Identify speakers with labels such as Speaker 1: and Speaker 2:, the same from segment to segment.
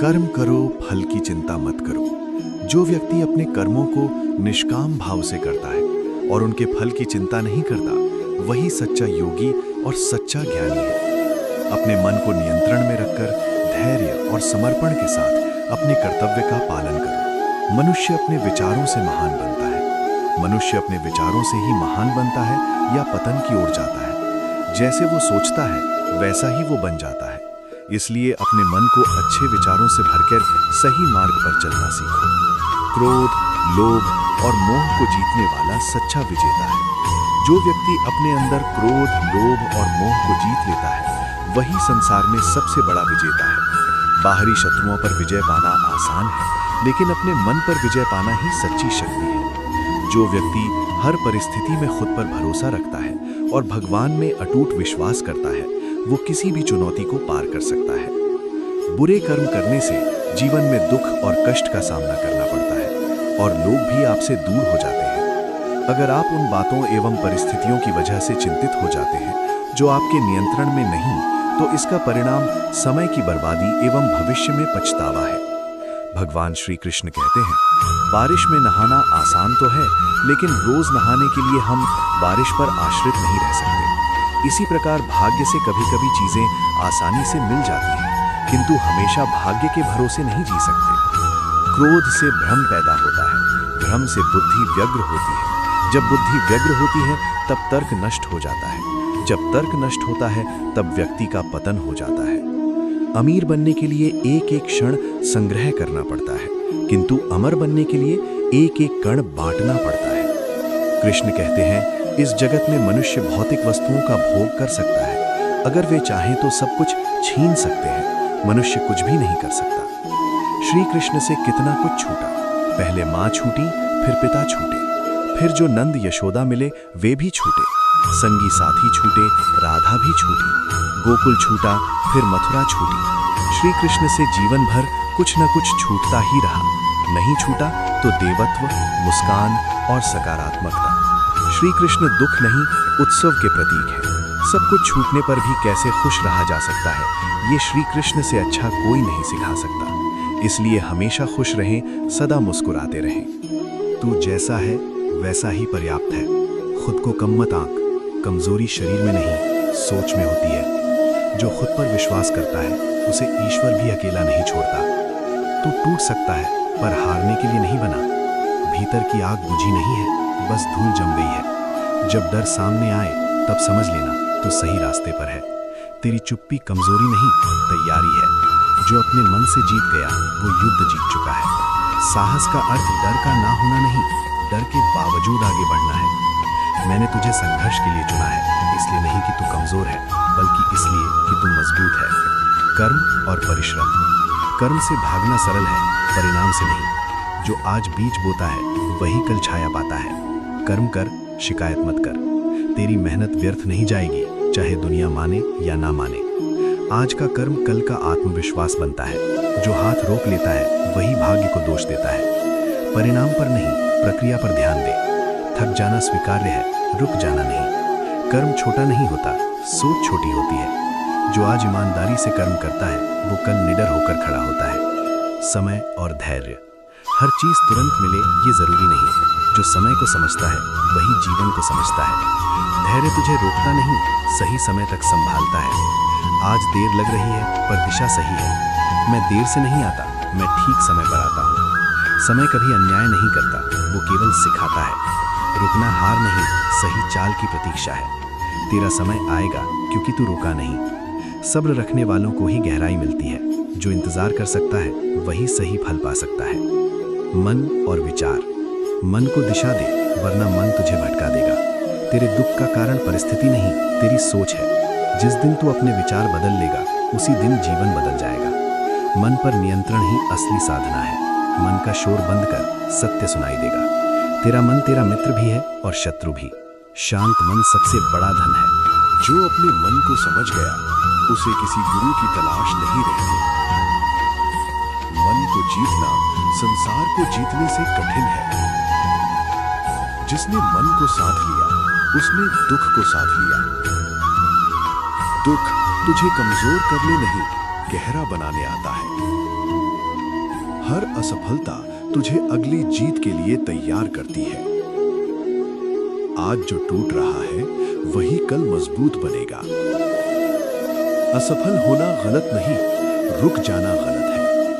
Speaker 1: कर्म करो, फल की चिंता मत करो। जो व्यक्ति अपने कर्मों को निष्काम भाव से करता है और उनके फल की चिंता नहीं करता, वही सच्चा योगी और सच्चा ज्ञानी है। अपने मन को नियंत्रण में रखकर धैर्य और समर्पण के साथ अपने कर्तव्य का पालन करो। मनुष्य अपने विचारों से महान बनता है। मनुष्य अपने विचारों से ही महान बनता है या पतन की ओर जाता है। जैसे वो सोचता है वैसा ही वो बन जाता है। इसलिए अपने मन को अच्छे विचारों से भरकर सही मार्ग पर चलना सीखो। क्रोध, लोभ और मोह को जीतने वाला सच्चा विजेता है। जो व्यक्ति अपने अंदर क्रोध, लोभ और मोह को जीत लेता है, वही संसार में सबसे बड़ा विजेता है। बाहरी शत्रुओं पर विजय पाना आसान है, लेकिन अपने मन पर विजय पाना ही सच्ची शक्ति है। जो व्यक्ति हर परिस्थिति में खुद पर भरोसा रखता है और भगवान में अटूट विश्वास करता है, वो किसी भी चुनौती को पार कर सकता है। बुरे कर्म करने से जीवन में दुख और कष्ट का सामना करना पड़ता है और लोग भी आपसे दूर हो जाते हैं। अगर आप उन बातों एवं परिस्थितियों की वजह से चिंतित हो जाते हैं जो आपके नियंत्रण में नहीं, तो इसका परिणाम समय की बर्बादी एवं भविष्य में पछतावा है। भगवान श्री कृष्ण कहते हैं, बारिश में नहाना आसान तो है, लेकिन रोज नहाने के लिए हम बारिश पर आश्रित नहीं रह सकते। इसी प्रकार भाग्य से कभी कभी चीजें आसानी से मिल जाती हैं, किंतु हमेशा भाग्य के भरोसे नहीं जी सकते। क्रोध से भ्रम पैदा होता है, भ्रम से बुद्धि व्यग्र होती है। जब बुद्धि व्यग्र होती है तब तर्क नष्ट हो जाता है। जब तर्क नष्ट होता है तब व्यक्ति का पतन हो जाता है। अमीर बनने के लिए एक एक क्षण संग्रह करना पड़ता है, किंतु अमर बनने के लिए एक एक कण बांटना पड़ता है। कृष्ण कहते हैं, इस जगत में मनुष्य भौतिक वस्तुओं का भोग कर सकता है। अगर वे चाहें तो सब कुछ छीन सकते हैं, मनुष्य कुछ भी नहीं कर सकता। श्री कृष्ण से कितना कुछ छूटा। पहले माँ छूटी, फिर पिता छूटे, फिर जो नंद यशोदा मिले वे भी छूटे। संगी साथी छूटे, राधा भी छूटी। गोकुल छूटा, फिर मथुरा छूटी। श्री कृष्ण से जीवन भर कुछ न कुछ छूटता ही रहा। नहीं छूटा तो देवत्व, मुस्कान और सकारात्मकता। श्री कृष्ण दुख नहीं, उत्सव के प्रतीक है। सब कुछ छूटने पर भी कैसे खुश रहा जा सकता है, ये श्री कृष्ण से अच्छा कोई नहीं सिखा सकता। इसलिए हमेशा खुश रहें, सदा मुस्कुराते रहें। तू जैसा है वैसा ही पर्याप्त है। खुद को कम मत आंक। कमजोरी शरीर में नहीं, सोच में होती है। जो खुद पर विश्वास करता है, उसे ईश्वर भी अकेला नहीं छोड़ता। तू टूट सकता है, पर हारने के लिए नहीं बना। भीतर की आग बुझी नहीं है, बस धूल जम गई है। जब डर सामने आए तब समझ लेना तो सही रास्ते पर है। तेरी चुप्पी कमजोरी नहीं, तैयारी है। जो अपने मन से जीत गया वो युद्ध जीत चुका है। साहस का अर्थ डर का ना होना नहीं, डर के बावजूद आगे बढ़ना है। मैंने तुझे संघर्ष के लिए चुना है, इसलिए नहीं कि तू कमजोर है, बल्कि इसलिए कि तू मजबूत है। कर्म और परिश्रम। कर्म से भागना सरल है, परिणाम से नहीं। जो आज बीज बोता है वही कल छाया पाता है। कर्म कर, शिकायत मत कर। तेरी मेहनत व्यर्थ नहीं जाएगी, चाहे दुनिया माने या ना माने। आज का कर्म कल का आत्मविश्वास बनता है। जो हाथ रोक लेता है वही भाग्य को दोष देता है। परिणाम पर नहीं, प्रक्रिया पर ध्यान दे। थक जाना स्वीकार्य है, रुक जाना नहीं। कर्म छोटा नहीं होता, सोच छोटी होती है। जो आज ईमानदारी से कर्म करता है वो कल निडर होकर खड़ा होता है। समय और धैर्य। हर चीज तुरंत मिले ये जरूरी नहीं। जो समय को समझता है वही जीवन को समझता है। धैर्य तुझे रोकता नहीं, सही समय तक संभालता है। आज देर लग रही है पर दिशा सही है। मैं देर से नहीं आता, मैं ठीक समय पर आता हूँ। समय कभी अन्याय नहीं करता, वो केवल सिखाता है। रुकना हार नहीं, सही चाल की प्रतीक्षा है। तेरा समय आएगा क्योंकि तू रुका नहीं। सब्र रखने वालों को ही गहराई मिलती है। जो इंतजार कर सकता है वही सही फल पा सकता है। मन और विचार। मन को दिशा दे, वरना मन तुझे भटका देगा। तेरे दुख का कारण परिस्थिति नहीं, तेरी सोच है। जिस दिन तू अपने विचार बदल लेगा, उसी दिन जीवन बदल जाएगा। मन पर नियंत्रण ही असली साधना है। मन का शोर बंद कर, सत्य सुनाई देगा। तेरा मन तेरा मित्र भी है और शत्रु भी। शांत मन सबसे बड़ा धन है।
Speaker 2: जो अपने मन को समझ गया, उसे किसी गुरु की तलाश नहीं रहती। मन को जीतना संसार को जीतने से कठिन है। जिसने मन को साध लिया, उसने दुख को साध लिया। दुख तुझे कमजोर करने नहीं, गहरा बनाने आता है। हर असफलता तुझे अगली जीत के लिए तैयार करती है। आज जो टूट रहा है वही कल मजबूत बनेगा। असफल होना गलत नहीं, रुक जाना गलत है।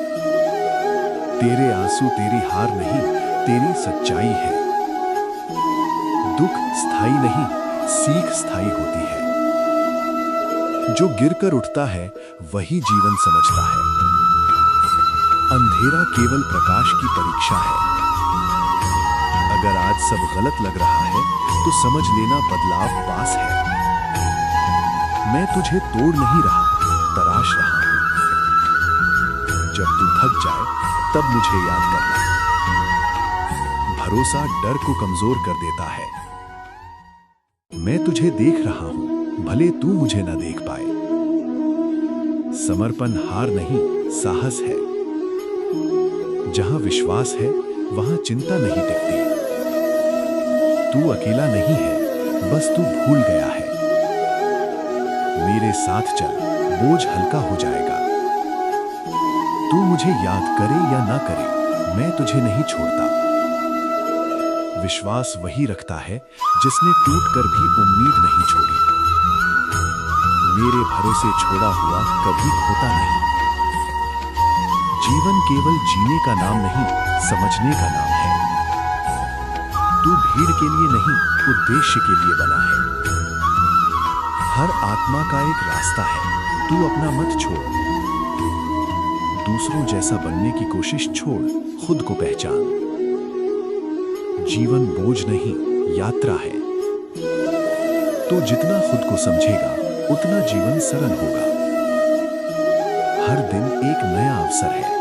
Speaker 2: तेरे आंसू तेरी हार नहीं, तेरी सच्चाई है। दुख स्थायी नहीं, सीख स्थायी होती है। जो गिरकर उठता है वही जीवन समझता है। अंधेरा केवल प्रकाश की परीक्षा है। अगर आज सब गलत लग रहा है तो समझ लेना बदलाव पास है। मैं तुझे तोड़ नहीं रहा, तराश रहा हूं। जब तू थक जाए तब मुझे याद करना। भरोसा डर को कमजोर कर देता है। मैं तुझे देख रहा हूं, भले तू मुझे न देख पाए। समर्पण हार नहीं, साहस है। जहां विश्वास है वहां चिंता नहीं टिकती। तू अकेला नहीं है, बस तू भूल गया है। मेरे साथ चल, बोझ हल्का हो जाएगा। तू मुझे याद करे या ना करे, मैं तुझे नहीं छोड़ता। विश्वास वही रखता है जिसने टूटकर भी उम्मीद नहीं छोड़ी। मेरे भरोसे छोड़ा हुआ कभी खोता नहीं। जीवन केवल जीने का नाम नहीं, समझने का नाम है। तू भीड़ के लिए नहीं, उद्देश्य के लिए बना है। हर आत्मा का एक रास्ता है, तू अपना मत छोड़। दूसरों जैसा बनने की कोशिश छोड़, खुद को पहचान। जीवन बोझ नहीं, यात्रा है। तो जितना खुद को समझेगा उतना जीवन सरल होगा। हर दिन एक नया अवसर है।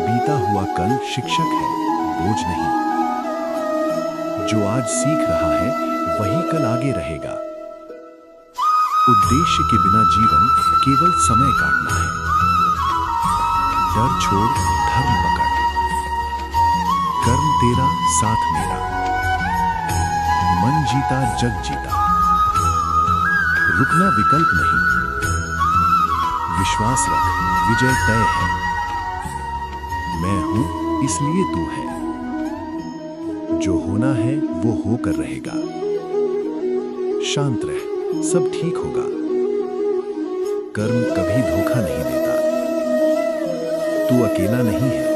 Speaker 2: बीता हुआ कल शिक्षक है, बोझ नहीं। जो आज सीख रहा है वही कल आगे रहेगा। उद्देश्य के बिना जीवन केवल समय काटना है। डर छोड़, धर्म पकड़। कर्म तेरा, साथ मेरा। मन जीता, जग जीता। रुकना विकल्प नहीं। विश्वास रख, विजय तय है। मैं हूं इसलिए तू है। जो होना है वो होकर रहेगा। शांत रह, सब ठीक होगा। कर्म कभी धोखा नहीं देता। तू अकेला नहीं है,